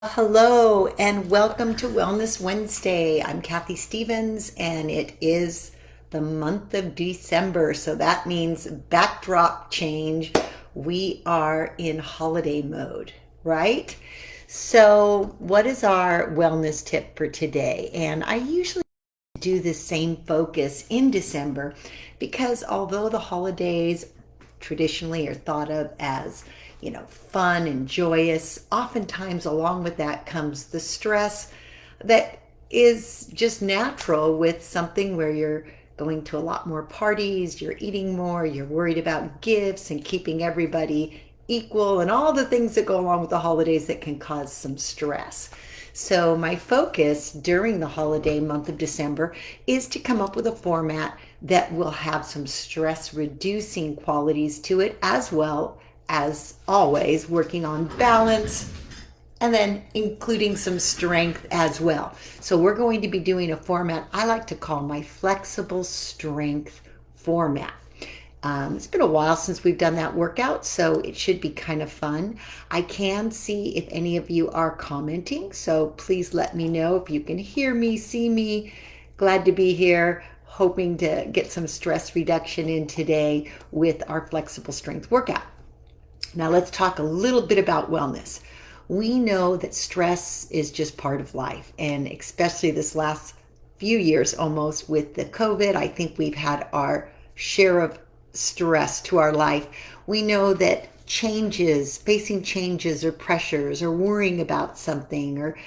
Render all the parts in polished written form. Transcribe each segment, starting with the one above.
Hello and welcome to Wellness Wednesday. I'm Kathy Stevens and it is the month of December. So that means backdrop change. We are in holiday mode, right? So, what is our wellness tip for today? And I usually do the same focus in December because although the holidays traditionally are thought of as fun and joyous, oftentimes along with that comes the stress that is just natural with something where you're going to a lot more parties, you're eating more, you're worried about gifts and keeping everybody equal and all the things that go along with the holidays that can cause some stress. So, my focus during the holiday month of December is to come up with a format that will have some stress reducing qualities to it, as well as always working on balance and then including some strength as well. So, we're going to be doing a format I like to call my flexible strength format. It's been a while since we've done that workout, so it should be kind of fun. I can see if any of you are commenting, so please let me know if you can hear me, see me. Glad to be here, hoping to get some stress reduction in today with our flexible strength workout. Now, let's talk a little bit about wellness. We know that stress is just part of life, and especially this last few years almost with the COVID, I think we've had our share of stress to our life. We know that facing changes or pressures or worrying about something or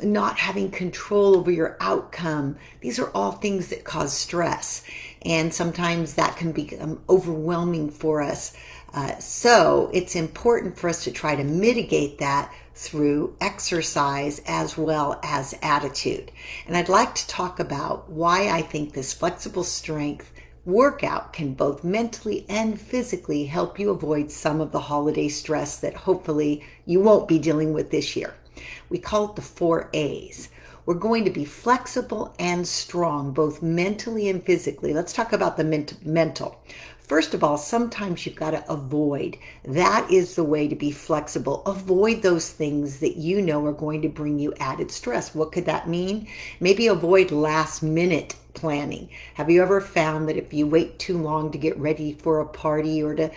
not having control over your outcome, these are all things that cause stress. And sometimes that can become overwhelming for us. So it's important for us to try to mitigate that through exercise as well as attitude. And I'd like to talk about why I think this flexible strength workout can both mentally and physically help you avoid some of the holiday stress that hopefully you won't be dealing with this year. We call it the 4 A's. We're going to be flexible and strong, both mentally and physically. Let's talk about the mental. First of all, sometimes you've got to avoid. That is the way to be flexible. Avoid those things that you know are going to bring you added stress. What could that mean? Maybe avoid last minute planning. Have you ever found that if you wait too long to get ready for a party or to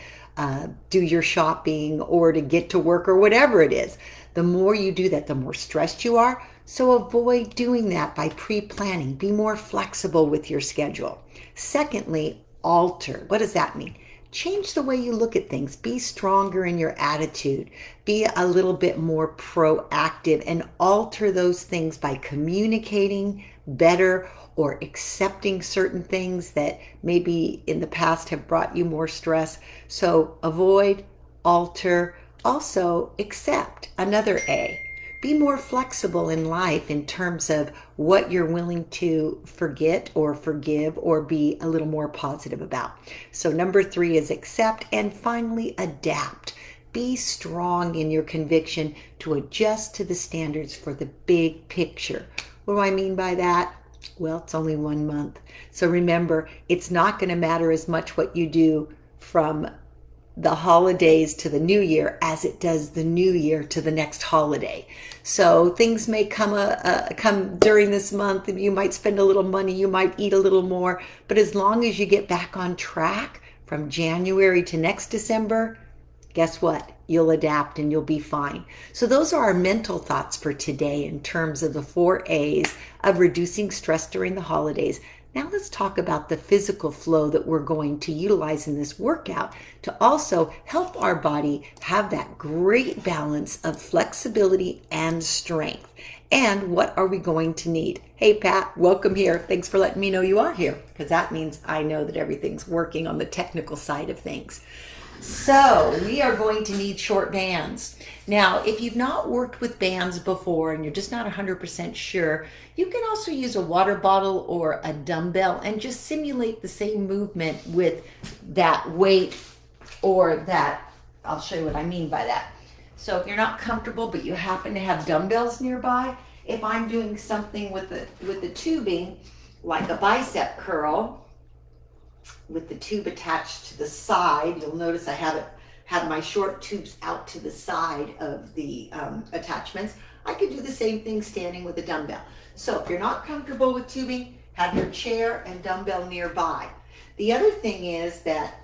do your shopping or to get to work or whatever it is, the more you do that, the more stressed you are. So avoid doing that by pre-planning. Be more flexible with your schedule. Secondly, alter. What does that mean? Change the way you look at things. Be stronger in your attitude. Be a little bit more proactive and alter those things by communicating better or accepting certain things that maybe in the past have brought you more stress. So avoid, alter, also accept. Another A. Be more flexible in life in terms of what you're willing to forget or forgive or be a little more positive about. So number 3 is accept, and finally adapt. Be strong in your conviction to adjust to the standards for the big picture. What do I mean by that? Well, it's only 1 month. So remember, it's not going to matter as much what you do from the holidays to the new year as it does the new year to the next holiday. So things may come during this month, and you might spend a little money, you might eat a little more, but as long as you get back on track from January to next December, guess what? You'll adapt and you'll be fine. So those are our mental thoughts for today in terms of the 4 A's of reducing stress during the holidays. Now let's talk about the physical flow that we're going to utilize in this workout to also help our body have that great balance of flexibility and strength. And what are we going to need? Hey, Pat, welcome here. Thanks for letting me know you are here, because that means I know that everything's working on the technical side of things. So we are going to need short bands. Now, if you've not worked with bands before and you're just not 100% sure, you can also use a water bottle or a dumbbell and just simulate the same movement with that weight or that. I'll show you what I mean by that. So if you're not comfortable but you happen to have dumbbells nearby, if I'm doing something with the tubing, like a bicep curl, with the tube attached to the side, you'll notice I have it have my short tubes out to the side of the attachments, I could do the same thing standing with a dumbbell. So if you're not comfortable with tubing, have your chair and dumbbell nearby. The other thing is that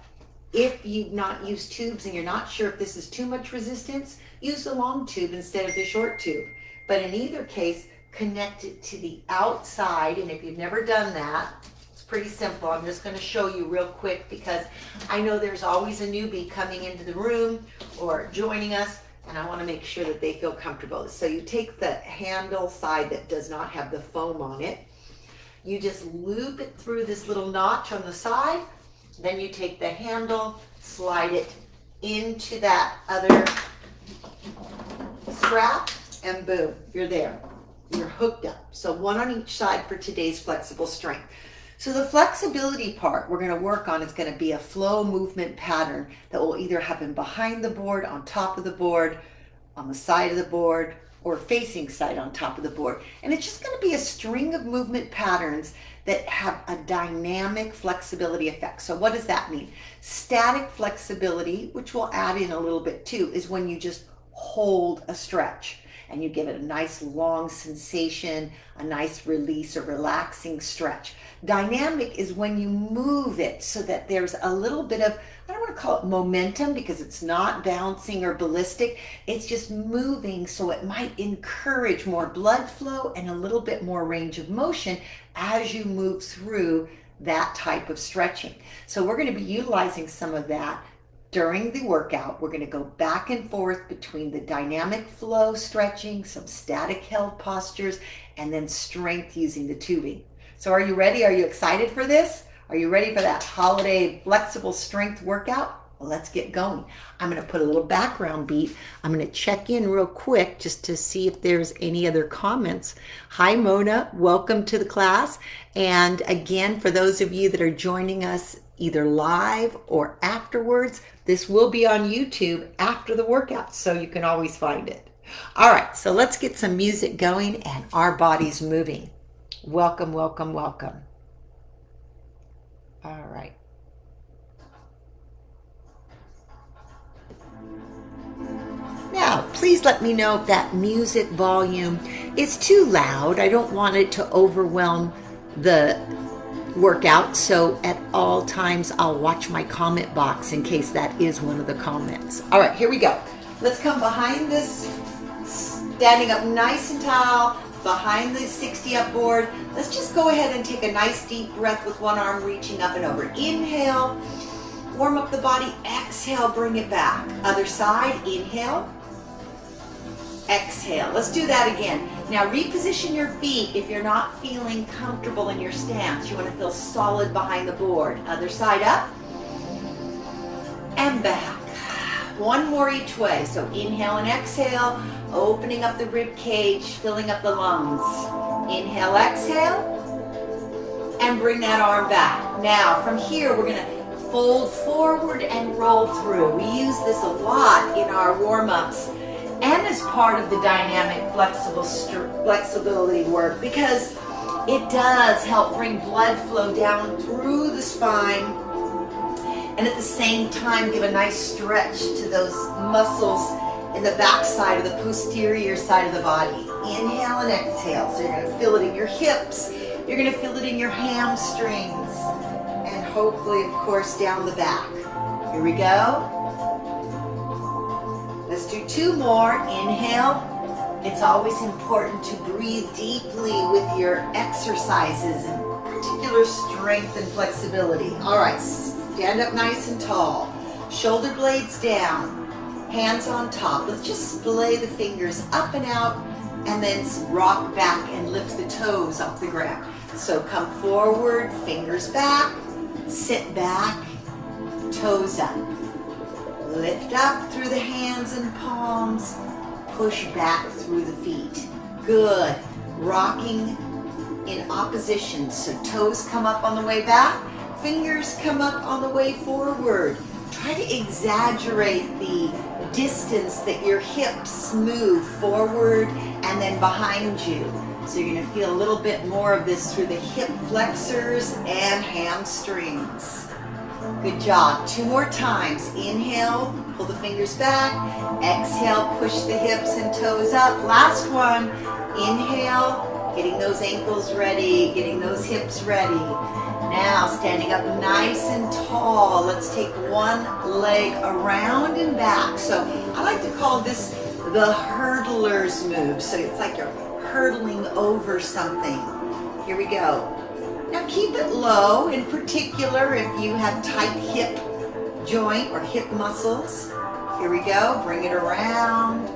if you've not used tubes and you're not sure if this is too much resistance, use the long tube instead of the short tube. But in either case, connect it to the outside. And if you've never done that, it's pretty simple. I'm just going to show you real quick because I know there's always a newbie coming into the room or joining us, and I want to make sure that they feel comfortable. So you take the handle side that does not have the foam on it. You just loop it through this little notch on the side. Then you take the handle, slide it into that other strap, and boom, you're there. You're hooked up. So one on each side for today's flexible strength. So the flexibility part we're going to work on is going to be a flow movement pattern that will either happen behind the board, on top of the board, on the side of the board, or facing side on top of the board. And it's just going to be a string of movement patterns that have a dynamic flexibility effect. So what does that mean? Static flexibility, which we'll add in a little bit too, is when you just hold a stretch and you give it a nice long sensation, a nice release, a relaxing stretch. Dynamic is when you move it so that there's a little bit of, I don't want to call it momentum because it's not bouncing or ballistic. It's just moving so it might encourage more blood flow and a little bit more range of motion as you move through that type of stretching. So we're going to be utilizing some of that during the workout. We're going to go back and forth between the dynamic flow stretching, some static held postures, and then strength using the tubing. So are you ready? Are you excited for this? Are you ready for that holiday flexible strength workout? Well, let's get going. I'm going to put a little background beat. I'm going to check in real quick just to see if there's any other comments. Hi, Mona. Welcome to the class. And again, for those of you that are joining us either live or afterwards, this will be on YouTube after the workout, so you can always find it. All right, so let's get some music going and our bodies moving. Welcome, welcome, welcome. All right. Now, please let me know if that music volume is too loud. I don't want it to overwhelm the workout, so at all times I'll watch my comment box in case that is one of the comments. All right, here we go. Let's come behind this, standing up nice and tall, behind the 60 up board. Let's just go ahead and take a nice deep breath with one arm reaching up and over. Inhale, warm up the body. Exhale, bring it back. Other side, inhale. Exhale. Let's do that again. Now reposition your feet if you're not feeling comfortable in your stance. You want to feel solid behind the board. Other side up and back. One more each way. So inhale and exhale, opening up the rib cage, filling up the lungs. Inhale, exhale, and bring that arm back. Now from here we're going to fold forward and roll through. We use this a lot in our warm-ups and as part of the dynamic flexibility work because it does help bring blood flow down through the spine and at the same time give a nice stretch to those muscles in the back side of the posterior side of the body. Inhale and exhale. So you're going to feel it in your hips, you're going to feel it in your hamstrings, and hopefully, of course, down the back. Here we go. Let's do two more. Inhale. It's always important to breathe deeply with your exercises and particular strength and flexibility. All right, stand up nice and tall. Shoulder blades down, hands on top. Let's just splay the fingers up and out and then rock back and lift the toes off the ground. So come forward, fingers back, sit back, toes up. Lift up through the hands and palms, push back through the feet. Good. Rocking in opposition. So toes come up on the way back, fingers come up on the way forward. Try to exaggerate the distance that your hips move forward and then behind you. So you're going to feel a little bit more of this through the hip flexors and hamstrings. Good job. 2 more times. Inhale, pull the fingers back. Exhale, push the hips and toes up. Last one. Inhale, getting those ankles ready, getting those hips ready. Now, standing up nice and tall. Let's take one leg around and back. So I like to call this the hurdler's move. So it's like you're hurdling over something. Here we go. Now keep it low, in particular if you have tight hip joint or hip muscles. Here we go, bring it around.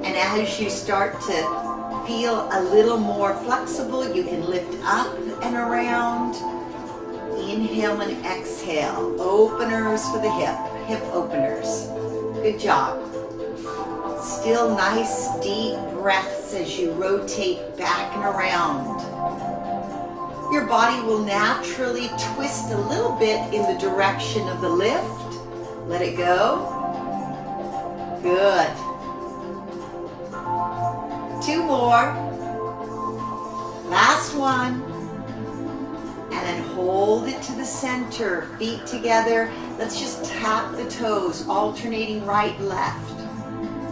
And as you start to feel a little more flexible, you can lift up and around. Inhale and exhale. Openers for the hip openers. Good job. Still nice deep breaths as you rotate back and around. Your body will naturally twist a little bit in the direction of the lift. Let it go. Good. 2 more. Last one. And then hold it to the center, feet together. Let's just tap the toes, alternating right, left.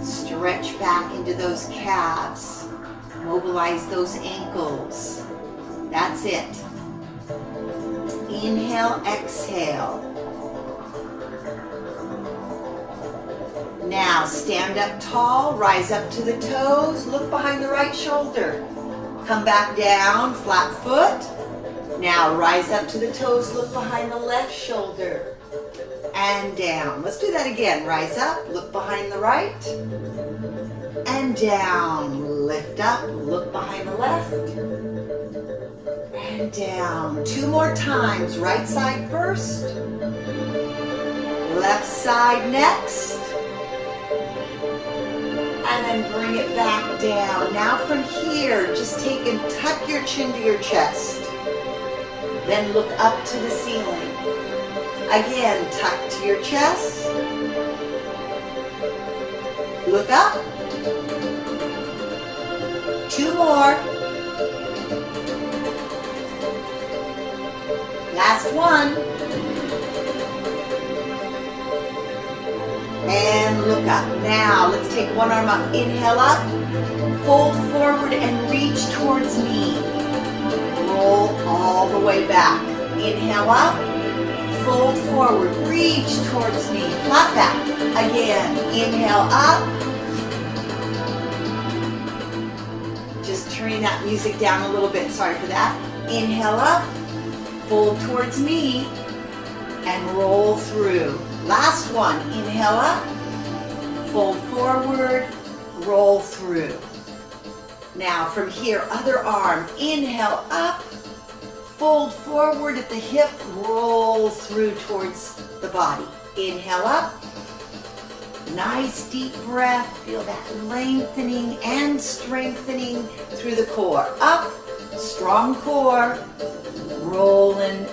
Stretch back into those calves. Mobilize those ankles. That's it. Inhale, exhale. Now stand up tall, rise up to the toes, look behind the right shoulder. Come back down, flat foot. Now rise up to the toes, look behind the left shoulder. And down. Let's do that again. Rise up, look behind the right. And down. Lift up, look behind the left. And down. 2 more times. Right side first. Left side next. And then bring it back down. Now from here, just take and tuck your chin to your chest. Then look up to the ceiling. Again, tuck to your chest. Look up. 2 more. Last one. And look up. Now, let's take one arm up. Inhale up. Fold forward and reach towards me. Roll all the way back. Inhale up. Fold forward, reach towards me, flat back. Again, inhale up. Just turning that music down a little bit, sorry for that. Inhale up, fold towards me, and roll through. Last one, inhale up, fold forward, roll through. Now from here, other arm, inhale up, fold forward at the hip, roll through towards the body. Inhale up. Nice deep breath. Feel that lengthening and strengthening through the core. Up, strong core, rolling,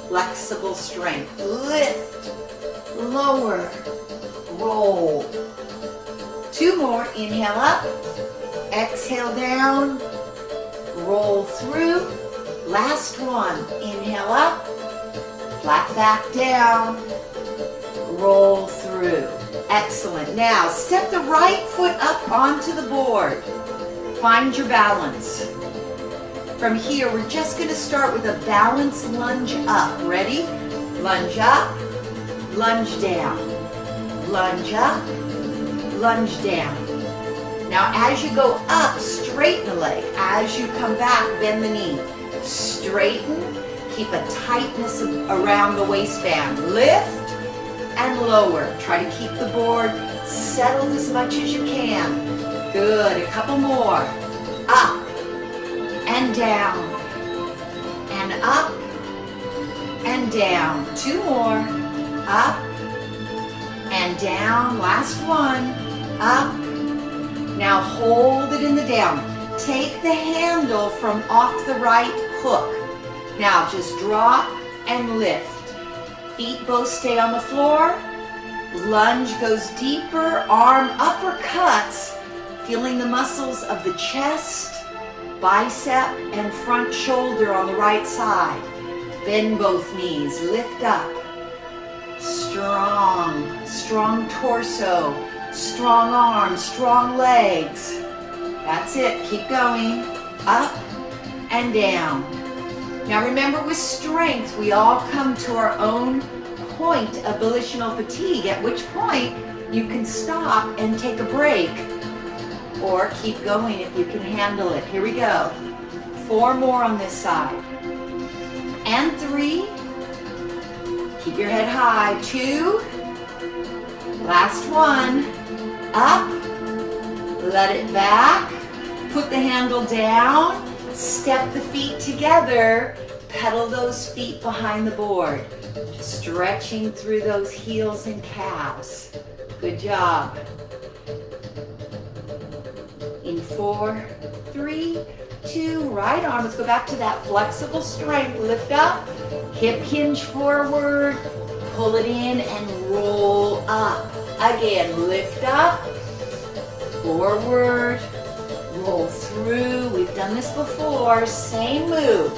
flexible strength. Lift, lower, roll. 2 more. Inhale up. Exhale down. Roll through. Last one, inhale up, flat back down, roll through. Excellent. Now, step the right foot up onto the board. Find your balance. From here, we're just going to start with a balanced lunge up. Ready? Lunge up, lunge down, lunge up, lunge down. Now, as you go up, straighten the leg. As you come back, bend the knee. Straighten, keep a tightness around the waistband. Lift and lower. Try to keep the board settled as much as you can. Good, a couple more. Up and down and up and down. 2 more. Up and down. Last one. Up. Now hold it in the down. Take the handle from off the right hook. Now just drop and lift. Feet both stay on the floor. Lunge goes deeper. Arm uppercuts. Feeling the muscles of the chest, bicep, and front shoulder on the right side. Bend both knees. Lift up. Strong torso, strong arms, strong legs. That's it, keep going, up and down. Now remember, with strength, we all come to our own point of volitional fatigue, at which point you can stop and take a break or keep going if you can handle it. Here we go. 4 more on this side. And 3. Keep your head high. 2. Last one. Up. Let it back. Put the handle down. Step the feet together. Pedal those feet behind the board. Stretching through those heels and calves. Good job. In 4, 3, 2, right arm. Let's go back to that flexible strength. Lift up, hip hinge forward, pull it in and roll up. Again, lift up, forward, roll through. We've done this before. Same move.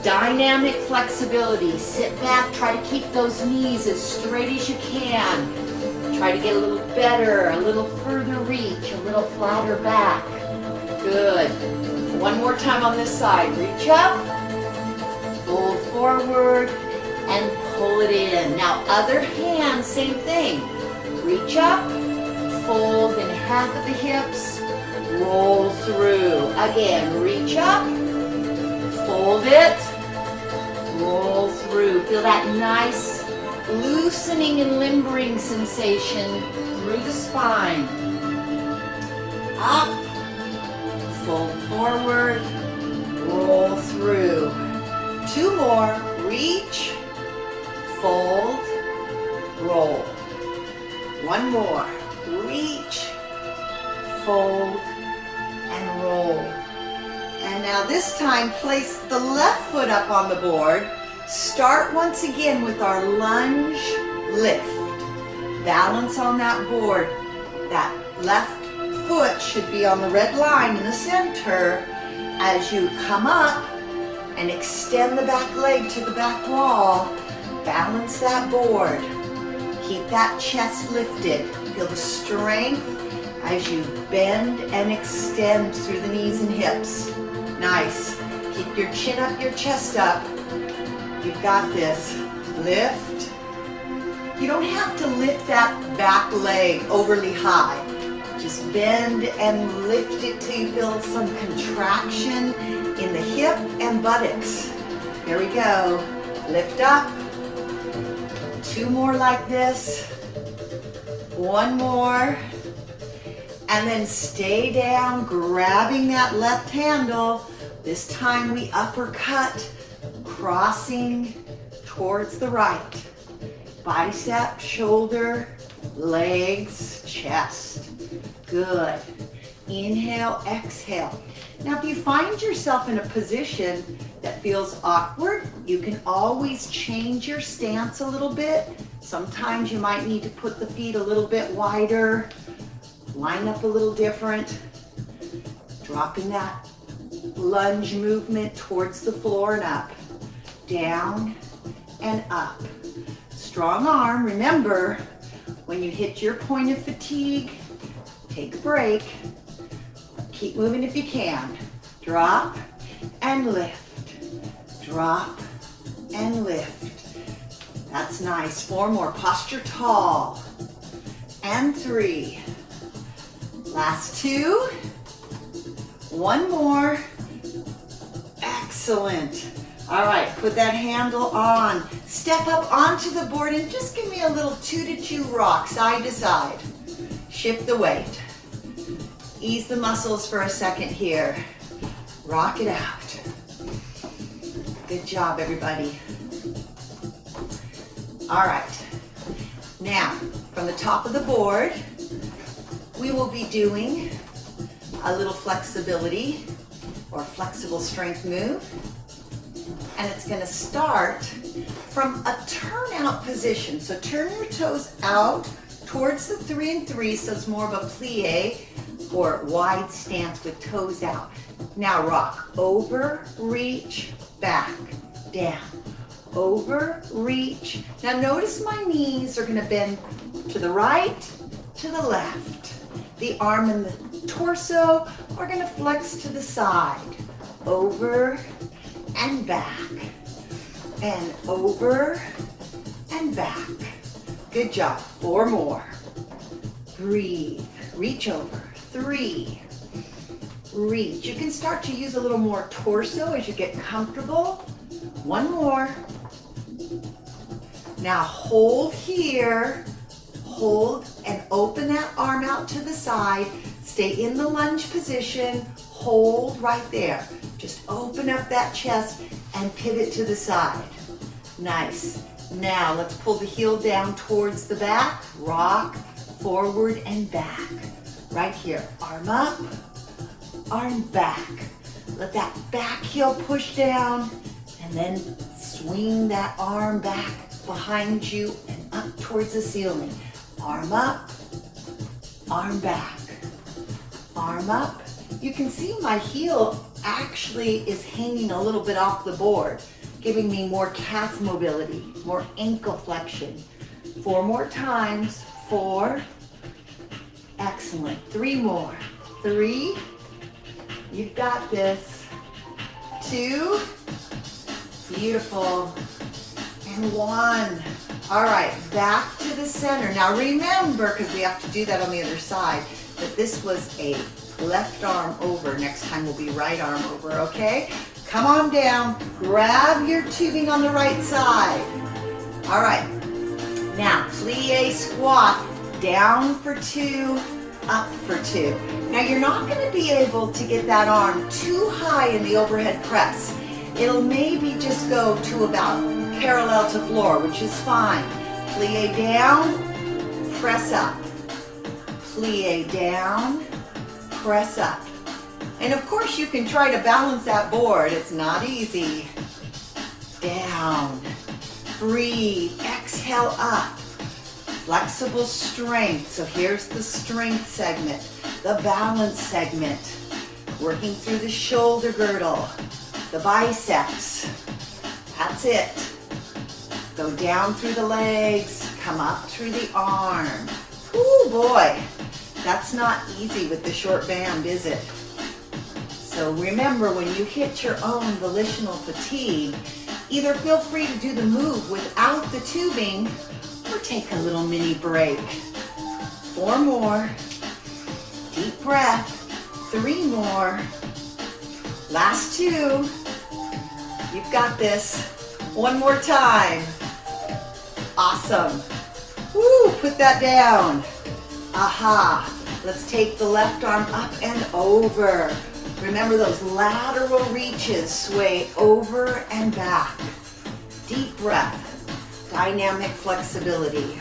Dynamic flexibility. Sit back, try to keep those knees as straight as you can. Try to get a little better, a little further reach, a little flatter back. Good. One more time on this side. Reach up, fold forward, and pull it in. Now other hand, same thing. Reach up, fold in half of the hips, roll through. Again, reach up, fold it, roll through. Feel that nice loosening and limbering sensation through the spine. Up, fold forward, roll through. 2 more, reach, fold, roll. 1 more, reach, fold, and roll. And now this time, place the left foot up on the board. Start once again with our lunge lift. Balance on that board. That left foot should be on the red line in the center as you come up and extend the back leg to the back wall. Balance that board. Keep that chest lifted. Feel the strength as you bend and extend through the knees and hips. Nice. Keep your chin up, your chest up. You've got this. Lift. You don't have to lift that back leg overly high. Just bend and lift it till you feel some contraction in the hip and buttocks. Here we go. Lift up. 2 more like this. 1 more. And then stay down, grabbing that left handle. This time we uppercut, crossing towards the right. Bicep, shoulder, legs, chest. Good. Inhale, exhale. Now if you find yourself in a position that feels awkward, you can always change your stance a little bit. Sometimes you might need to put the feet a little bit wider, line up a little different, dropping that lunge movement towards the floor and up, down and up. Strong arm. Remember, when you hit your point of fatigue, take a break. Keep moving if you can. Drop and lift. Drop and lift. That's nice. 4 more. Posture tall. And 3. Last 2. 1 more. Excellent. All right, put that handle on. Step up onto the board and just give me a little 2-to-2 rock, side to side. Shift the weight. Ease the muscles for a second here. Rock it out. Good job, everybody. All right. Now, from the top of the board, we will be doing a little flexibility or flexible strength move. And it's going to start from a turnout position. So turn your toes out towards the 3 and 3, so it's more of a plie or wide stance with toes out. Now rock over, reach, back, down, over, reach. Now notice my knees are gonna bend to the right, to the left. The arm and the torso are gonna flex to the side. Over and back. And over and back. Good job. 4 more. Breathe. Reach over. 3. Reach. You can start to use a little more torso as you get comfortable. 1 more. Now hold here. Hold and open that arm out to the side. Stay in the lunge position. Hold right there. Just open up that chest and pivot to the side. Nice. Now let's pull the heel down towards the back. Rock forward and back. Right here. Arm up, arm back. Let that back heel push down and then swing that arm back behind you and up towards the ceiling. Arm up, arm back. Arm up. You can see my heel actually is hanging a little bit off the board, giving me more calf mobility, more ankle flexion. 4 more times. 4. Excellent. 3 more. 3. You've got this. 2. Beautiful. And 1. All right, back to the center. Now remember, because we have to do that on the other side, that this was a left arm over. Next time will be right arm over, okay? Come on down, grab your tubing on the right side. All right, now plie squat, down for 2, up for 2. Now you're not gonna be able to get that arm too high in the overhead press. It'll maybe just go to about parallel to floor, which is fine. Plie down, press up. Plie down, press up. And of course you can try to balance that board. It's not easy. Down. Breathe. Exhale up. Flexible strength. So here's the strength segment, the balance segment. Working through the shoulder girdle, the biceps. That's it. Go down through the legs, come up through the arm. Ooh boy, that's not easy with the short band, is it? So remember, when you hit your own volitional fatigue, either feel free to do the move without the tubing or take a little mini break. 4 more. Deep breath. 3 more. Last 2. You've got this. 1 more time. Awesome. Woo, put that down. Aha. Let's take the left arm up and over. Remember those lateral reaches, sway over and back. Deep breath, dynamic flexibility.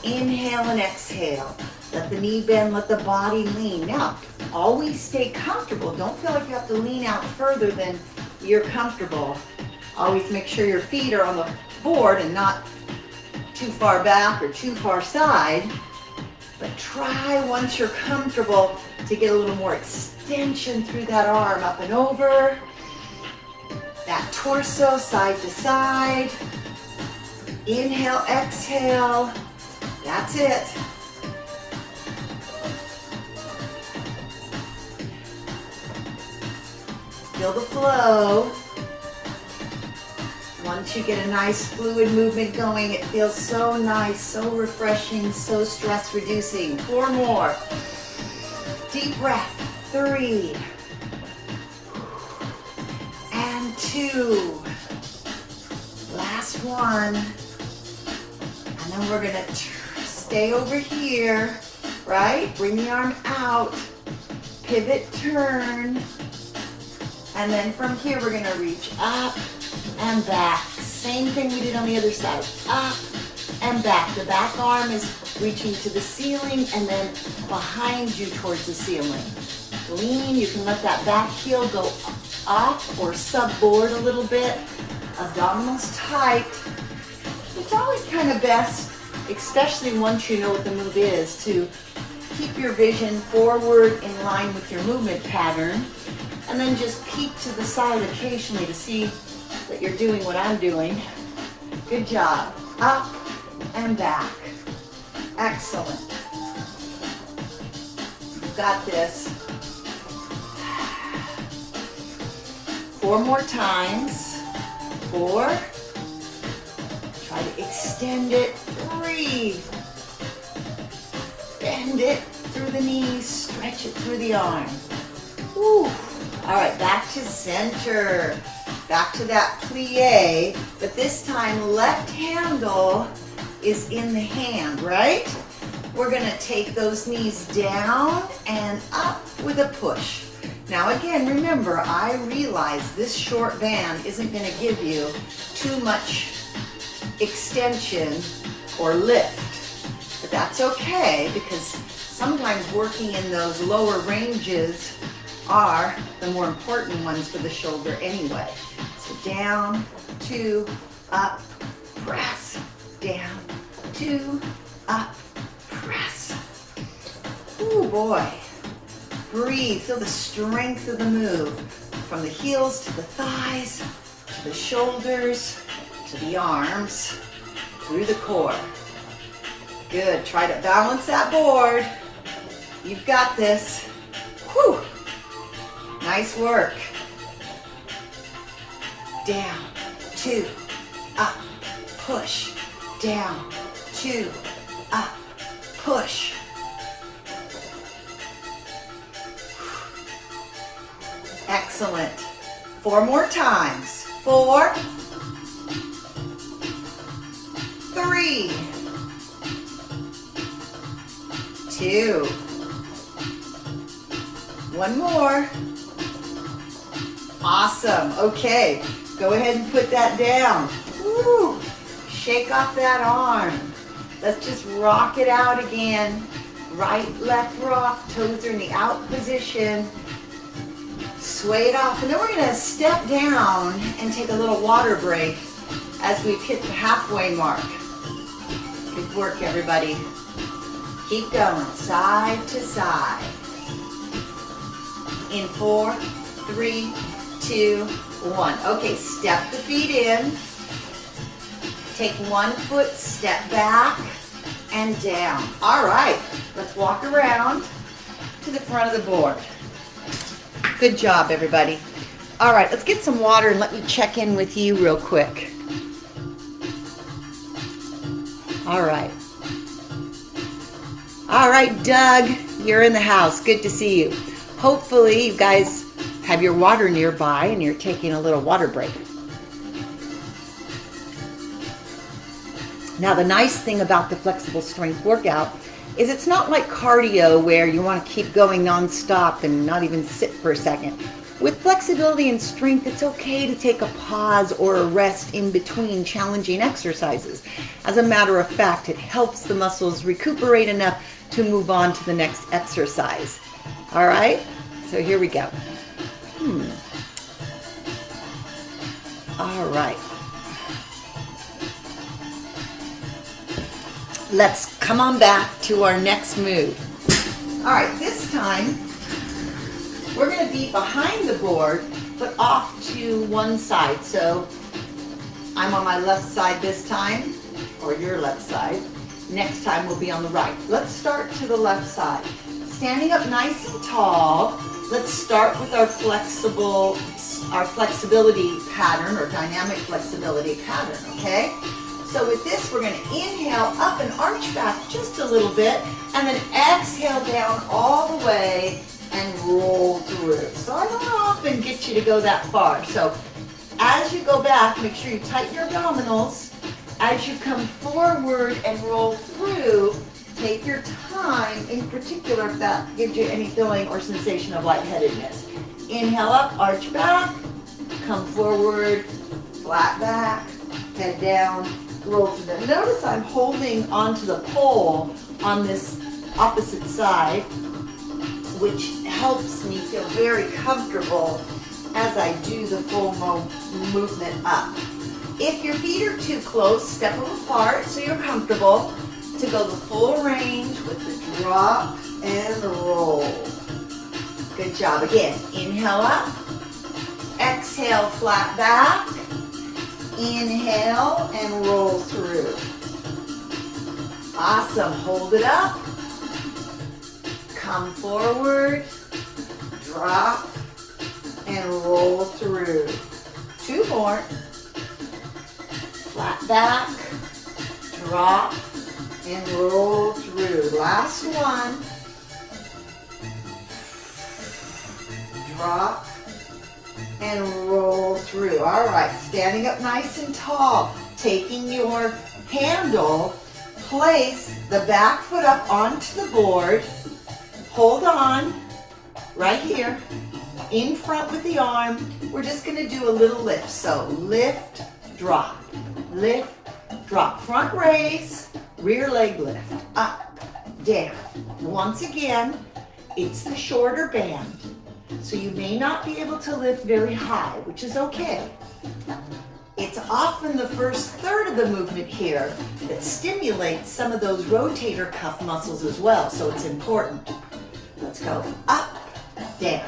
Inhale and exhale. Let the knee bend, let the body lean. Now, always stay comfortable. Don't feel like you have to lean out further than you're comfortable. Always make sure your feet are on the board and not too far back or too far side. But try, once you're comfortable, to get a little more extension through that arm, up and over. That torso side to side. Inhale, exhale. That's it. Feel the flow. Once you get a nice fluid movement going, it feels so nice, so refreshing, so stress reducing. 4 more. Deep breath. 3. And 2. Last 1. And then we're gonna stay over here, right? Bring the arm out, pivot, turn. And then from here, we're gonna reach up and back. Same thing we did on the other side. Up and back. The back arm is reaching to the ceiling and then behind you towards the ceiling. Lean, you can let that back heel go up or subboard a little bit. Abdominals tight. It's always kind of best, especially once you know what the move is, to keep your vision forward in line with your movement pattern, and then just peek to the side occasionally to see that you're doing what I'm doing. Good job. Up and back. Excellent. You got this. 4 more times. 4. Try to extend it. 3. Bend it through the knees. Stretch it through the arm. Woo. All right, back to center. Back to that plie, but this time left handle is in the hand, right? We're gonna take those knees down and up with a push. Now again, remember, I realize this short band isn't gonna give you too much extension or lift, but that's okay because sometimes working in those lower ranges are the more important ones for the shoulder anyway. So down, 2, up, press, down, 2, up, press. Ooh, boy. Breathe, feel the strength of the move. From the heels to the thighs, to the shoulders, to the arms, through the core. Good, try to balance that board. You've got this. Whew. Nice work. Down, 2, up, push, down, 2, up, push. Excellent. 4 more times. 4, 3, 2. 1 more. Awesome. Okay, go ahead and put that down. Woo. Shake off that arm. Let's just rock it out again. Right, left rock. Toes are in the out position. Sway it off. And then we're going to step down and take a little water break as we've hit the halfway mark. Good work, everybody. Keep going. Side to side. In 4, 3, 2, 1. Okay, step the feet in. Take 1 foot, step back, and down. All right, let's walk around to the front of the board. Good job, everybody. All right, let's get some water and let me check in with you real quick. All right. All right, Doug, you're in the house. Good to see you. Hopefully you guys have your water nearby and you're taking a little water break. Now the nice thing about the flexible strength workout is it's not like cardio where you want to keep going non-stop and not even sit for a second. With flexibility and strength, it's okay to take a pause or a rest in between challenging exercises. As a matter of fact, it helps the muscles recuperate enough to move on to the next exercise. All right, so here we go. All right. Let's come on back to our next move. All right, this time we're going to be behind the board, but off to one side. So I'm on my left side this time, or your left side. Next time we'll be on the right. Let's start to the left side. Standing up nice and tall, let's start with our flexibility pattern or dynamic flexibility pattern, okay? So with this, we're going to inhale up and arch back just a little bit, and then exhale down all the way and roll through. So I don't often get you to go that far. So as you go back, make sure you tighten your abdominals. As you come forward and roll through, take your time, in particular if that gives you any feeling or sensation of lightheadedness. Inhale up, arch back, come forward, flat back, head down, roll through them. Notice I'm holding onto the pole on this opposite side, which helps me feel very comfortable as I do the full movement up. If your feet are too close, step them apart so you're comfortable to go the full range with the drop and the roll. Good job. Again, inhale up, exhale, flat back, Inhale and roll through. Awesome. Hold it up. Come forward. Drop and roll through. 2 more. Flat back. Drop and roll through. Last one. Drop and roll through. All right, standing up nice and tall. Taking your handle, place the back foot up onto the board. Hold on right here in front with the arm. We're just going to do a little lift. So lift, drop, lift, drop. Front raise, rear leg lift. Up, down. Once again, it's the shorter band. So you may not be able to lift very high, which is okay. It's often the first third of the movement here that stimulates some of those rotator cuff muscles as well, so it's important. Let's go up, down,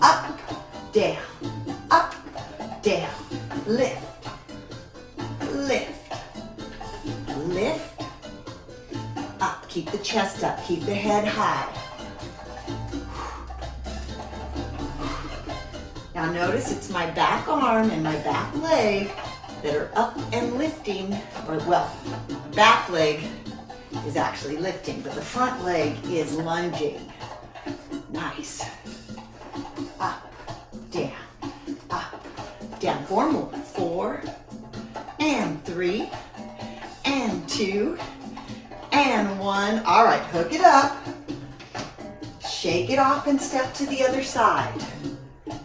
up, down, up, down, lift, lift, lift, up. Keep the chest up, keep the head high. Now notice it's my back arm and my back leg that are up and lifting, or well, back leg is actually lifting, but the front leg is lunging. Nice. Up, down, up, down. 4 more. 4, and 3, and 2, and 1. All right, hook it up. Shake it off and step to the other side.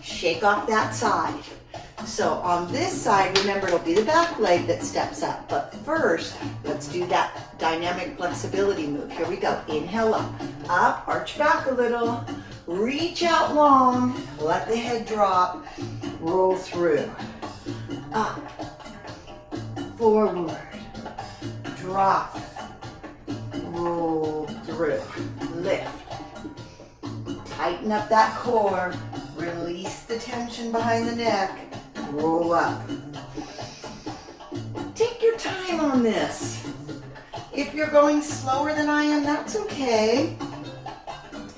Shake off that side. So on this side, remember it'll be the back leg that steps up. But first, let's do that dynamic flexibility move. Here we go. Inhale up. Up, arch back a little. Reach out long. Let the head drop. Roll through. Up. Forward. Drop. Roll through. Lift. Tighten up that core. Release the tension behind the neck. Roll up. Take your time on this. If you're going slower than I am, that's okay.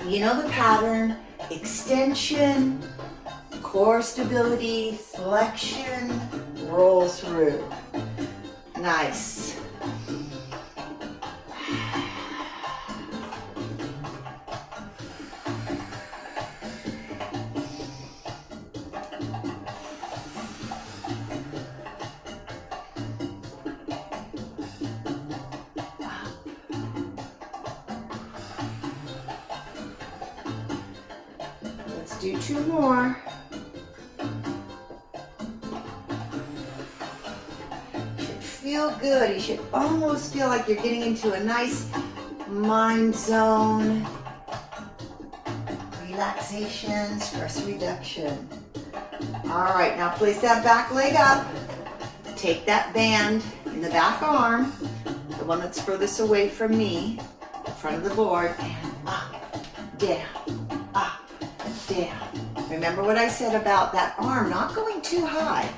You know the pattern. Extension, core stability, flexion, roll through. Nice. Do 2 more. You should feel good. You should almost feel like you're getting into a nice mind zone. Relaxation, stress reduction. All right, now place that back leg up. Take that band in the back arm, the one that's furthest away from me, the front of the board, and up, down, up, down. Remember what I said about that arm not going too high.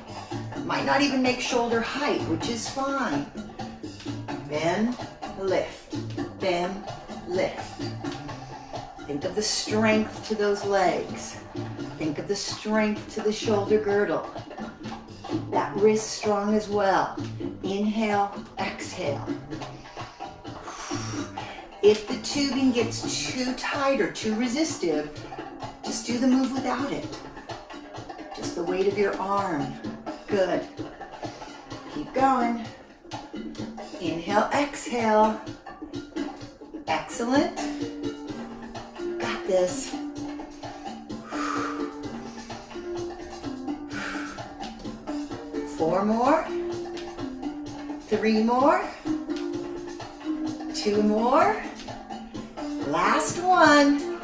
Might not even make shoulder height, which is fine. Bend, lift, bend, lift. Think of the strength to those legs. Think of the strength to the shoulder girdle. Keep that wrist strong as well. Inhale, exhale. If the tubing gets too tight or too resistive, just do the move without it. Just the weight of your arm. Good. Keep going. Inhale, exhale. Excellent. Got this. 4 more. 3 more. 2 more. Last one.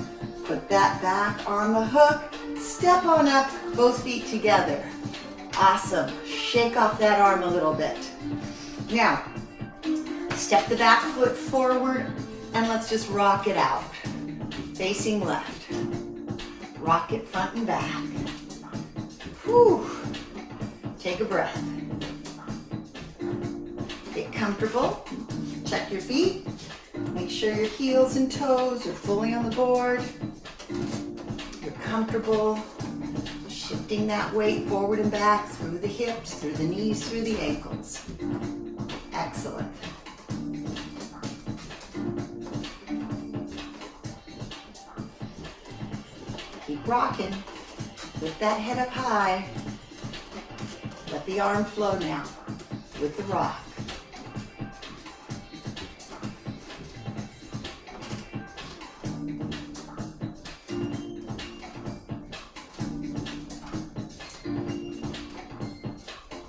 Put that back on the hook. Step on up, both feet together. Awesome. Shake off that arm a little bit. Now, step the back foot forward and let's just rock it out. Facing left. Rock it front and back. Whew. Take a breath. comfortable, check your feet. Make sure your heels and toes are fully on the board. You're comfortable. Shifting that weight forward and back through the hips, through the knees, through the ankles. Excellent. Keep rocking. Lift that head up high. Let the arm flow now with the rock.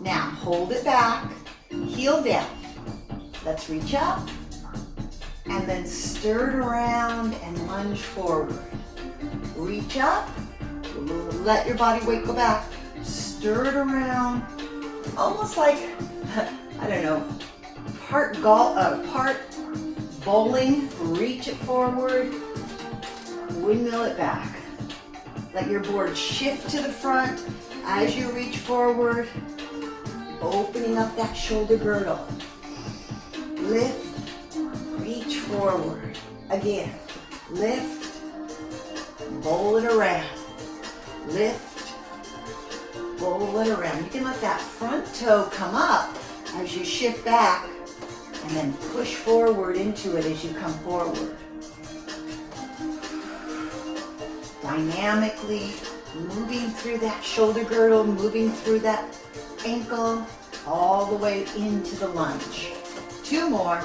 Now hold it back, heel down. Let's reach up and then stir it around and lunge forward. Reach up, let your body weight go back. Stir it around, almost like, I don't know, part bowling. Reach it forward, windmill it back. Let your board shift to the front as you reach forward, opening up that shoulder girdle. Lift, reach forward. Again, lift, bowl it around. Lift, bowl it around. You can let that front toe come up as you shift back and then push forward into it as you come forward. Dynamically moving through that shoulder girdle, moving through that ankle, all the way into the lunge. 2 more.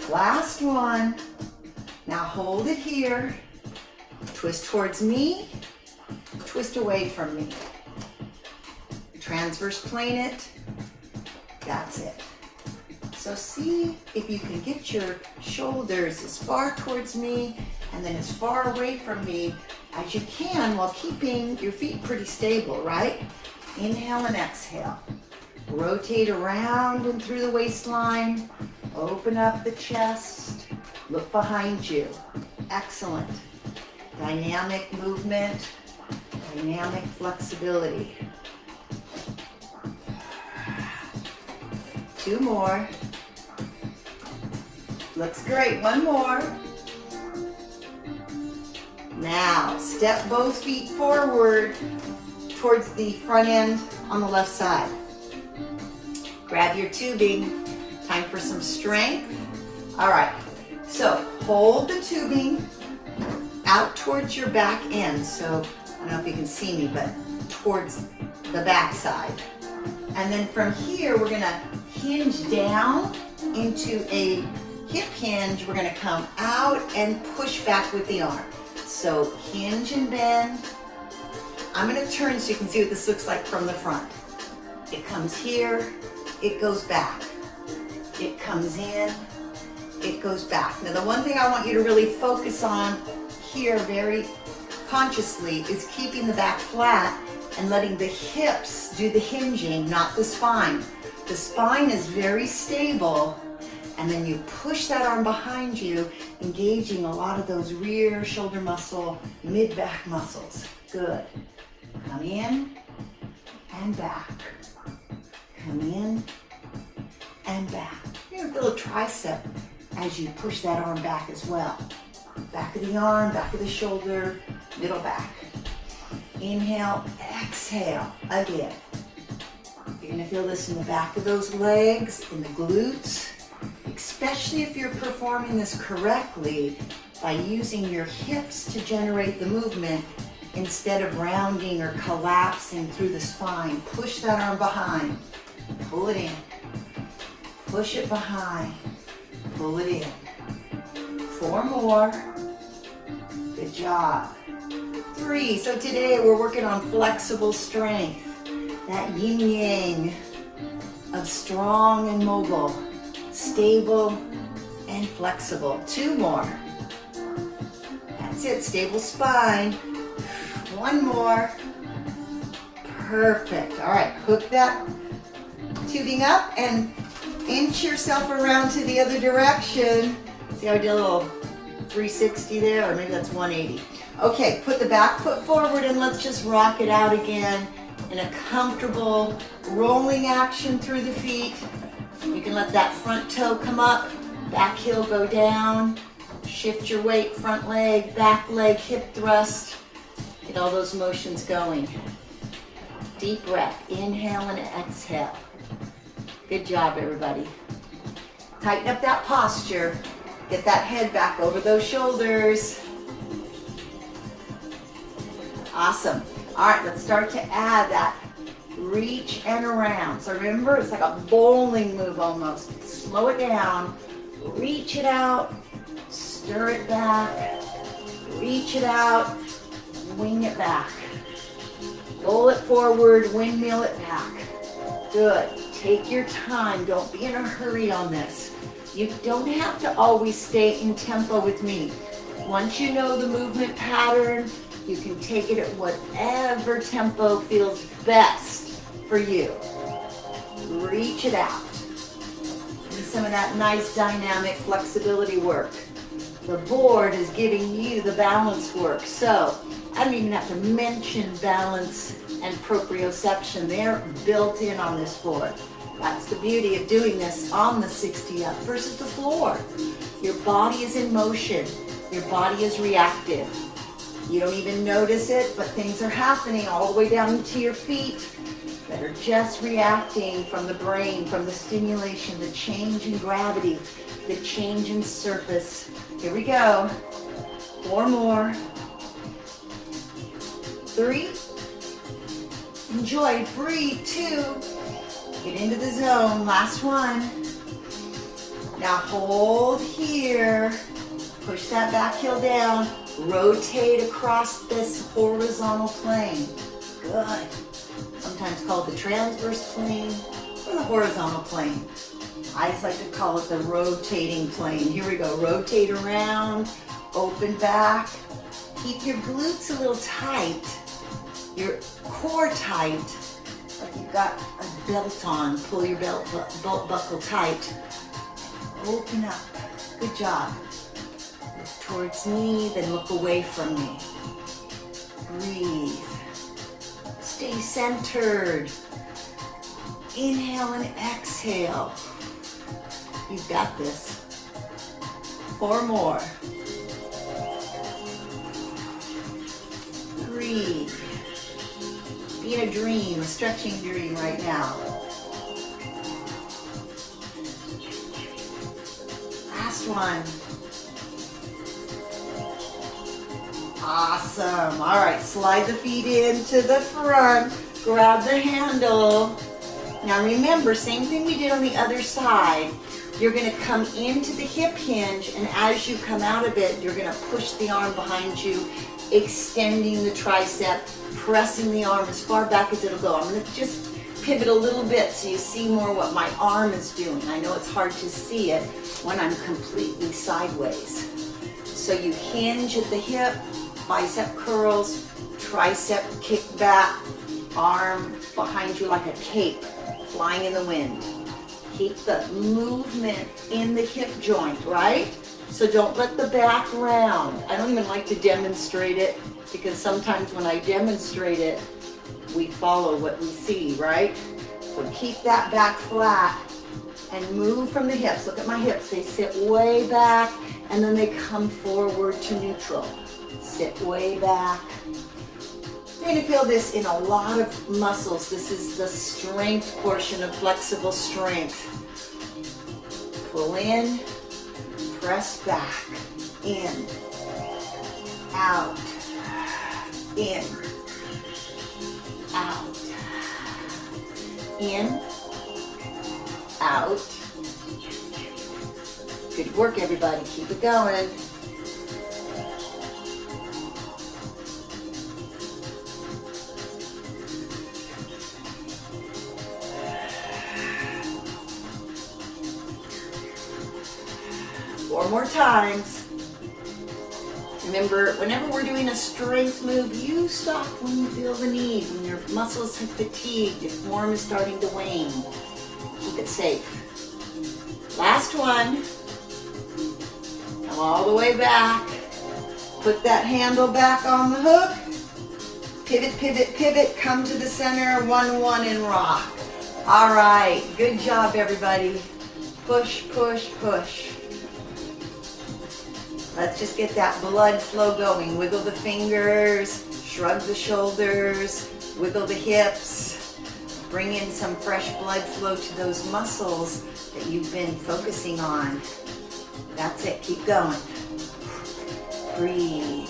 Last one. Now hold it here. Twist towards me, twist away from me. Transverse plane it. That's it. So see if you can get your shoulders as far towards me and then as far away from me as you can while keeping your feet pretty stable, right? Inhale and exhale. Rotate around and through the waistline. Open up the chest. Look behind you. Excellent. Dynamic movement, dynamic flexibility. 2 more. Looks great. 1 more. Now, step both feet forward towards the front end on the left side. Grab your tubing. Time for some strength. All right. So, hold the tubing out towards your back end. So, I don't know if you can see me, but towards the back side. And then from here, we're gonna hinge down into a hip hinge. We're gonna come out and push back with the arm. So hinge and bend. I'm gonna turn so you can see what this looks like from the front. It comes here, it goes back. It comes in, it goes back. Now the one thing I want you to really focus on here very consciously is keeping the back flat and letting the hips do the hinging, not the spine. The spine is very stable, and then you push that arm behind you, engaging a lot of those rear shoulder muscle, mid-back muscles. Good. Come in and back. Come in and back. You're gonna feel a tricep as you push that arm back as well. Back of the arm, back of the shoulder, middle back. Inhale, exhale, again. You're gonna feel this in the back of those legs, in the glutes, especially if you're performing this correctly by using your hips to generate the movement instead of rounding or collapsing through the spine. Push that arm behind, pull it in. Push it behind, pull it in. 4 more. Good job. 3. So today we're working on flexible strength. That yin yang of strong and mobile, stable and flexible. 2 more. That's it, stable spine. 1 more. Perfect. All right, hook that tubing up and inch yourself around to the other direction. See how I did a little 360 there, or maybe that's 180. Okay, put the back foot forward and let's just rock it out again. in a comfortable rolling action through the feet. You can let that front toe come up, back heel go down, shift your weight, front leg, back leg, hip thrust. Get all those motions going. Deep breath, inhale and exhale. Good job, everybody. Tighten up that posture. Get that head back over those shoulders. Awesome. All right, let's start to add that reach and around. So remember, it's like a bowling move almost. Slow it down, reach it out, stir it back, reach it out, wing it back. Roll it forward, windmill it back. Good. Take your time. Don't be in a hurry on this. You don't have to always stay in tempo with me. Once you know the movement pattern, you can take it at whatever tempo feels best for you. Reach it out. And some of that nice dynamic flexibility work. The board is giving you the balance work. So I don't even have to mention balance and proprioception. They're built in on this board. That's the beauty of doing this on the 60 up versus the floor. Your body is in motion. Your body is reactive. You don't even notice it, but things are happening all the way down to your feet that are just reacting from the brain, from the stimulation, the change in gravity, the change in surface. Here we go. 4 more. 3. Enjoy, breathe. 2. Get into the zone. Last one. Now hold here. Push that back heel down. Rotate across this horizontal plane. Good. Sometimes called the transverse plane or the horizontal plane. I just like to call it the rotating plane. Here we go. Rotate around. Open back. Keep your glutes a little tight. Your core tight. Like you've got a belt on. Pull your belt buckle tight. Open up. Good job. Look towards me, then look away from me. Breathe. Stay centered. Inhale and exhale. You've got this. 4 more. 3. Be in a dream, a stretching dream right now. Last one. Awesome. All right, slide the feet into the front. Grab the handle. Now remember, same thing we did on the other side. You're going to come into the hip hinge, and as you come out of it, you're going to push the arm behind you, extending the tricep, pressing the arm as far back as it'll go. I'm going to just pivot a little bit so you see more what my arm is doing. I know it's hard to see it when I'm completely sideways. So you hinge at the hip, bicep curls, tricep kick back, arm behind you like a cape, flying in the wind. Keep the movement in the hip joint, right? So don't let the back round. I don't even like to demonstrate it because sometimes when I demonstrate it, we follow what we see, right? So keep that back flat and move from the hips. Look at my hips. They sit way back and then they come forward to neutral. Sit way back. You're going to feel this in a lot of muscles. This is the strength portion of flexible strength. Pull in, press back, in, out, in, out, in, out. Good work, everybody. Keep it going. Four more times. Remember, whenever we're doing a strength move, you stop when you feel the need, when your muscles have fatigued, your form is starting to wane. Keep it safe. Last one. Come all the way back. Put that handle back on the hook. Pivot, pivot, pivot. Come to the center. 1-1 and rock. All right. Good job, everybody. Push, push, push. Let's just get that blood flow going. Wiggle the fingers, shrug the shoulders, wiggle the hips. Bring in some fresh blood flow to those muscles that you've been focusing on. That's it. Keep going. Breathe.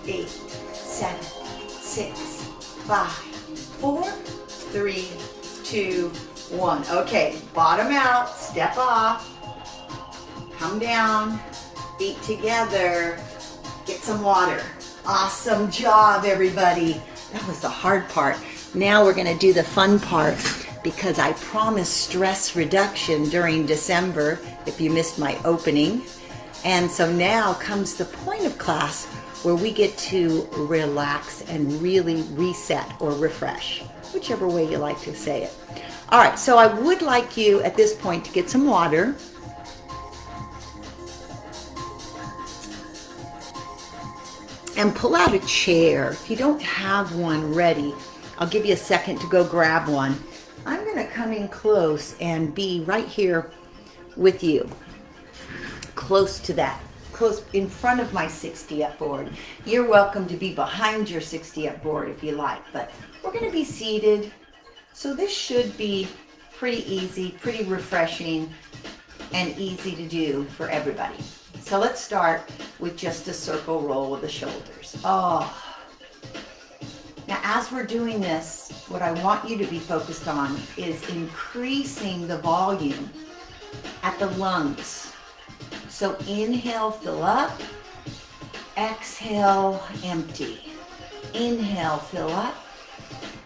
Eight, 7, 6, 5, 4, 3, 2, 1. Okay, bottom out, step off, come down, feet together, get some water. Awesome job, everybody. That was the hard part. Now we're gonna do the fun part because I promised stress reduction during December if you missed my opening. And so now comes the point of class where we get to relax and really reset or refresh, whichever way you like to say it. All right, so I would like you at this point to get some water. And pull out a chair. If you don't have one ready, I'll give you a second to go grab one. I'm gonna come in close and be right here with you, close to that. Close in front of my 60-up board. You're welcome to be behind your 60-up board if you like, but we're going to be seated. So this should be pretty easy, pretty refreshing, and easy to do for everybody. So let's start with just a circle roll with the shoulders. Oh. Now as we're doing this, what I want you to be focused on is increasing the volume at the lungs. So inhale, fill up. Exhale, empty. Inhale, fill up.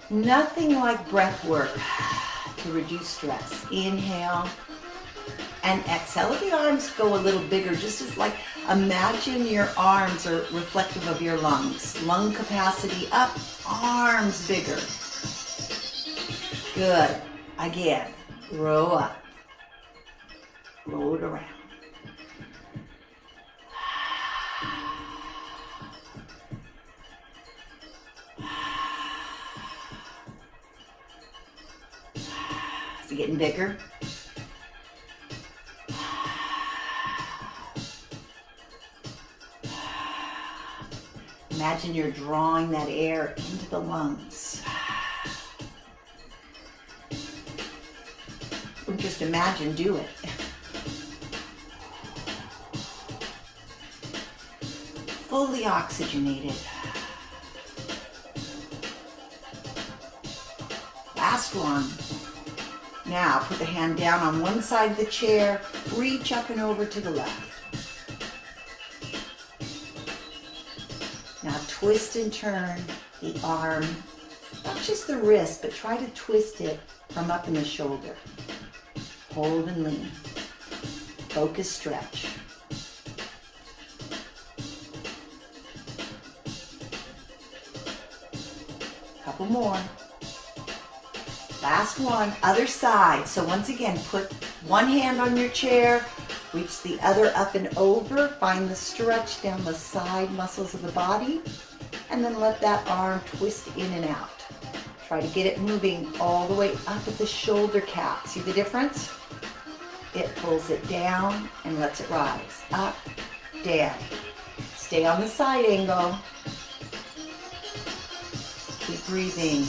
Nothing like breath work to reduce stress. Inhale and exhale. Let the arms go a little bigger, just as like imagine your arms are reflective of your lungs. Lung capacity up, arms bigger. Good. Again, row up. Roll it around. Is it getting bigger? Imagine you're drawing that air into the lungs. Or just imagine, do it. Fully oxygenated. Last one. Now put the hand down on one side of the chair, reach up and over to the left. Now twist and turn the arm, not just the wrist, but try to twist it from up in the shoulder. Hold and lean. Focus, stretch. Couple more. Last one, other side. So once again, put one hand on your chair, reach the other up and over, find the stretch down the side muscles of the body, and then let that arm twist in and out. Try to get it moving all the way up at the shoulder cap. See the difference? It pulls it down and lets it rise. Up, down. Stay on the side angle. Keep breathing.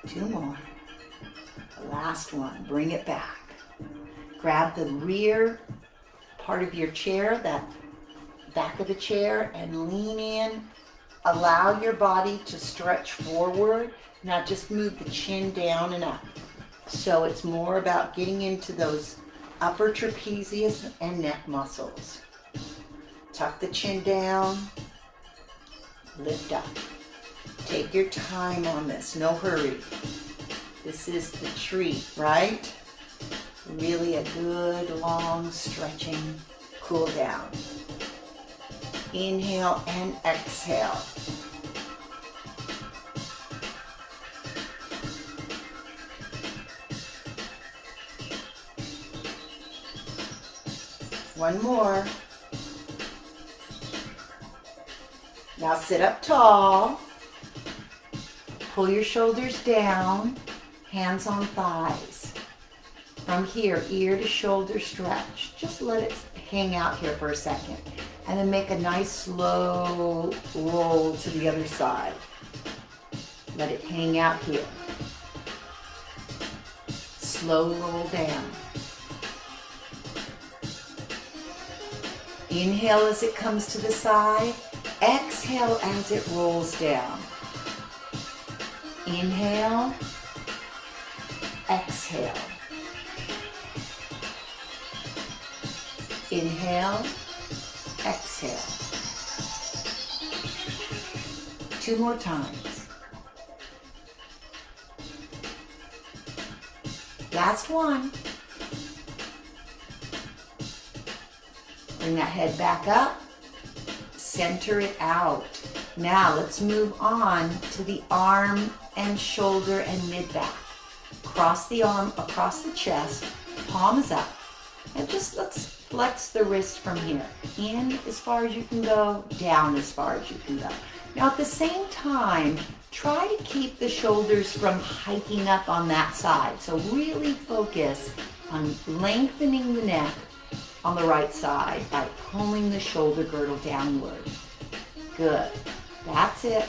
Two more. The last one. Bring it back. Grab the rear part of your chair, that back of the chair, and lean in. Allow your body to stretch forward. Now just move the chin down and up. So it's more about getting into those upper trapezius and neck muscles. Tuck the chin down. Lift up. Take your time on this, no hurry. This is the treat, right? Really a good, long, stretching cool down. Inhale and exhale. One more. Now sit up tall. Pull your shoulders down, hands on thighs. From here, ear to shoulder stretch. Just let it hang out here for a second. And then make a nice slow roll to the other side. Let it hang out here. Slow roll down. Inhale as it comes to the side. Exhale as it rolls down. Inhale. Exhale. Inhale. Exhale. 2 more times. Last one. Bring that head back up. Center it out. Now let's move on to the arm and shoulder and mid-back. Cross the arm across the chest, palm is up. And just let's flex the wrist from here. In as far as you can go, down as far as you can go. Now at the same time, try to keep the shoulders from hiking up on that side. So really focus on lengthening the neck on the right side by pulling the shoulder girdle downward. Good. That's it.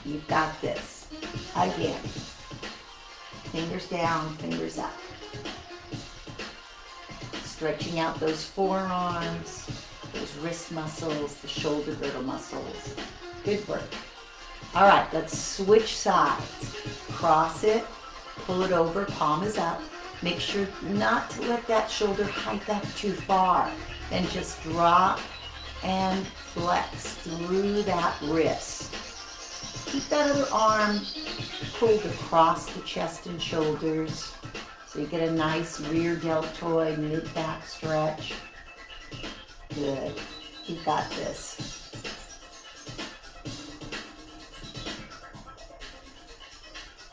You've got this. Again. Fingers down, fingers up. Stretching out those forearms, those wrist muscles, the shoulder girdle muscles. Good work. All right, let's switch sides. Cross it, pull it over, palm is up. Make sure not to let that shoulder hike up too far. Then just drop and flex through that wrist. Keep that other arm pulled across the chest and shoulders so you get a nice rear deltoid, mid-back stretch. Good. You got this.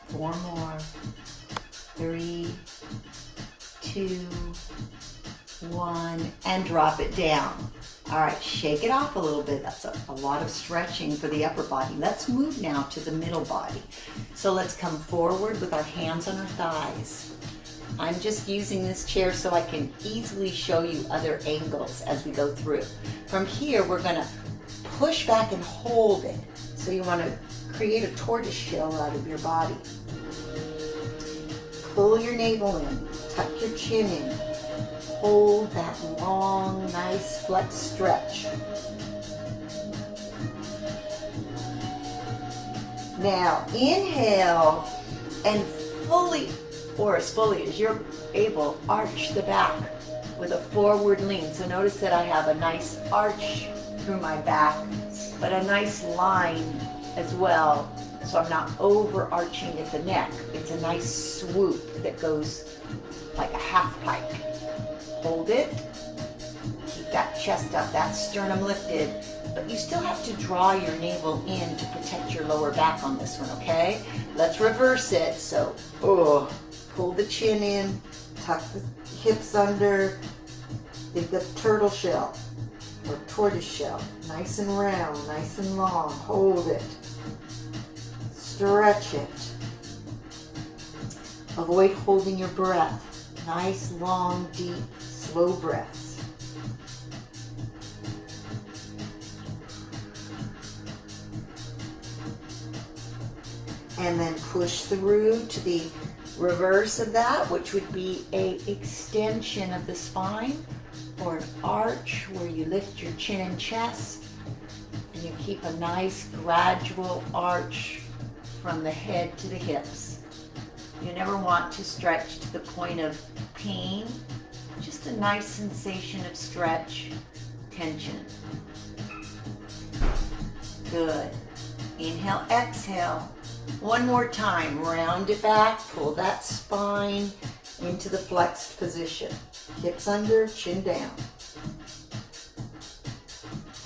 Four more. 3, 2, 1, and drop it down. All right, shake it off a little bit. That's a lot of stretching for the upper body. Let's move now to the middle body. So let's come forward with our hands on our thighs. I'm just using this chair so I can easily show you other angles as we go through. From here, we're gonna push back and hold it. So you wanna create a tortoise shell out of your body. Pull your navel in, tuck your chin in. Hold that long, nice flex stretch. Now inhale and fully, or as fully as you're able, arch the back with a forward lean. So notice that I have a nice arch through my back, but a nice line as well. So I'm not overarching at the neck. It's a nice swoop that goes like a half pike. Hold it. Keep that chest up, that sternum lifted. But you still have to draw your navel in to protect your lower back on this one, okay? Let's reverse it. So, pull the chin in, tuck the hips under. Think of turtle shell or tortoise shell. Nice and round, nice and long. Hold it. Stretch it. Avoid holding your breath. Nice, long, deep, slow breaths. And then push through to the reverse of that, which would be an extension of the spine or an arch where you lift your chin and chest and you keep a nice gradual arch from the head to the hips. You never want to stretch to the point of pain, just a nice sensation of stretch, tension. Good. Inhale, exhale. One more time, round it back, pull that spine into the flexed position. Hips under, chin down.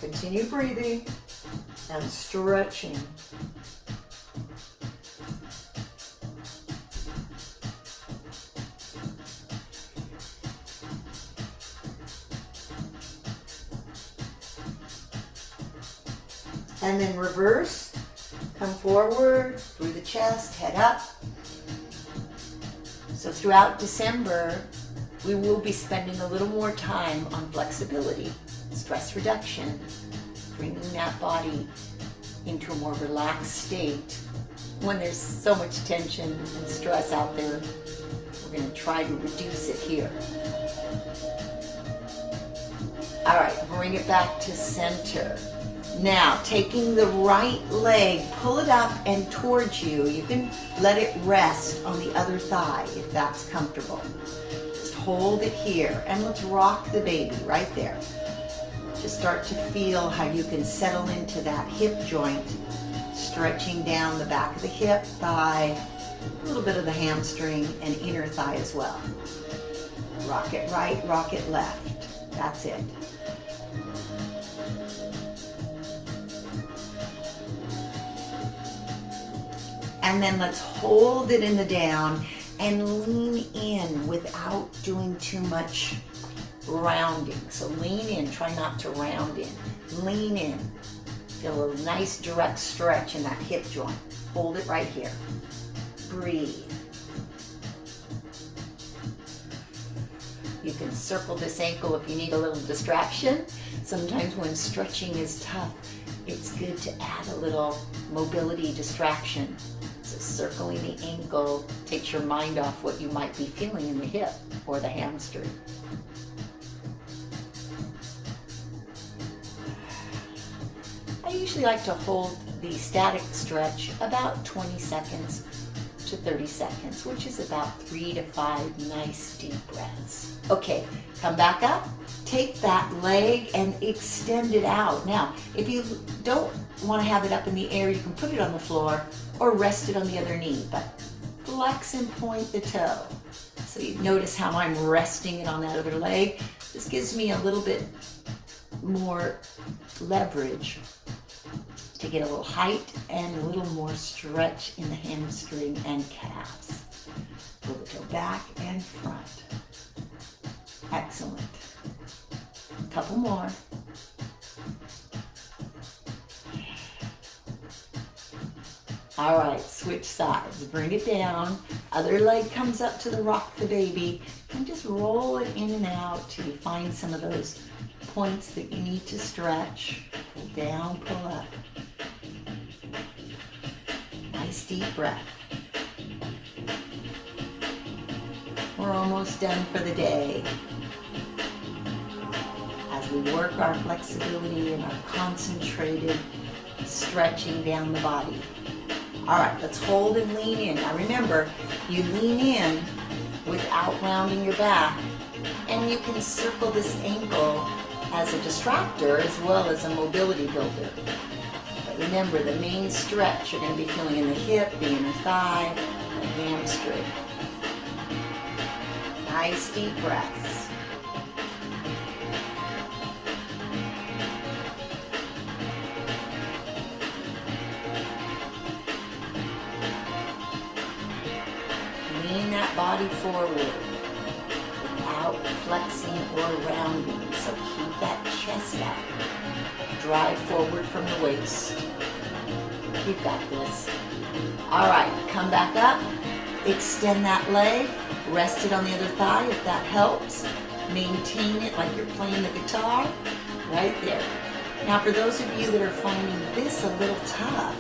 Continue breathing and stretching. And then reverse, come forward through the chest, head up. So throughout December, we will be spending a little more time on flexibility, stress reduction, bringing that body into a more relaxed state. When there's so much tension and stress out there, we're going to try to reduce it here. All right, bring it back to center. Now, taking the right leg, pull it up and towards you. You can let it rest on the other thigh if that's comfortable. Just hold it here and let's rock the baby right there. Just start to feel how you can settle into that hip joint, stretching down the back of the hip, thigh, a little bit of the hamstring and inner thigh as well. Rock it right, rock it left. That's it. And then let's hold it in the down and lean in without doing too much rounding. So lean in, try not to round in. Lean in. Feel a nice direct stretch in that hip joint. Hold it right here. Breathe. You can circle this ankle if you need a little distraction. Sometimes when stretching is tough, it's good to add a little mobility distraction. So circling the ankle takes your mind off what you might be feeling in the hip or the hamstring. I usually like to hold the static stretch about 20 seconds to 30 seconds, which is about 3 to 5 nice deep breaths. Okay, come back up. Take that leg and extend it out. Now, if you don't want to have it up in the air, you can put it on the floor or rest it on the other knee, but flex and point the toe. So you notice how I'm resting it on that other leg. This gives me a little bit more leverage to get a little height and a little more stretch in the hamstring and calves. Pull the toe back and front. Excellent. A couple more. All right, switch sides. Bring it down. Other leg comes up to the rock the baby. And just roll it in and out till you find some of those points that you need to stretch. Pull down, pull up. Nice deep breath. We're almost done for the day. As we work our flexibility and our concentrated stretching down the body. All right, let's hold and lean in. Now remember, you lean in without rounding your back, and you can circle this ankle as a distractor as well as a mobility builder. But remember, the main stretch you're going to be feeling in the hip, the inner thigh, the hamstring. Nice deep breaths. Lean that body forward without flexing or rounding. So keep that chest up. Drive forward from the waist. You've got this. All right, come back up. Extend that leg. Rest it on the other thigh if that helps. Maintain it like you're playing the guitar. Right there. Now for those of you that are finding this a little tough,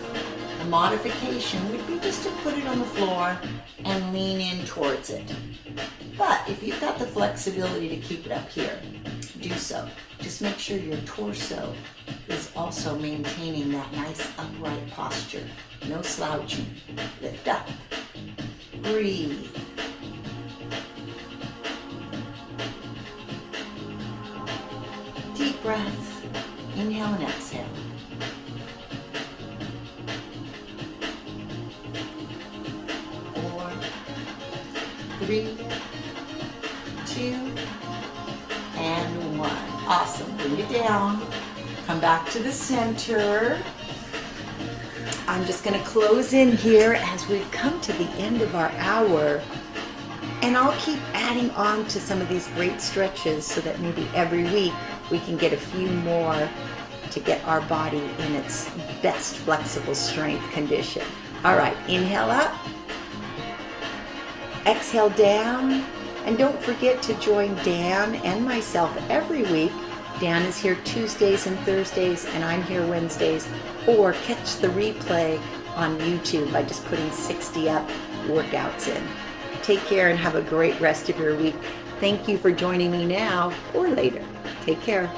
the modification would be just to put it on the floor and lean in towards it. But if you've got the flexibility to keep it up here, do so. Just make sure your torso is also maintaining that nice upright posture. No slouching. Lift up. Breathe. Deep breath. Inhale and exhale. Four, 3, 2, and 1. Awesome. Bring it down. Come back to the center. I'm just going to close in here as we've come to the end of our hour. And I'll keep adding on to some of these great stretches so that maybe every week we can get a few more to get our body in its best flexible strength condition. All right, inhale up, exhale down, and don't forget to join Dan and myself every week. Dan is here Tuesdays and Thursdays, and I'm here Wednesdays, or catch the replay on YouTube by just putting 60 Up workouts in. Take care and have a great rest of your week. Thank you for joining me now or later. Take care.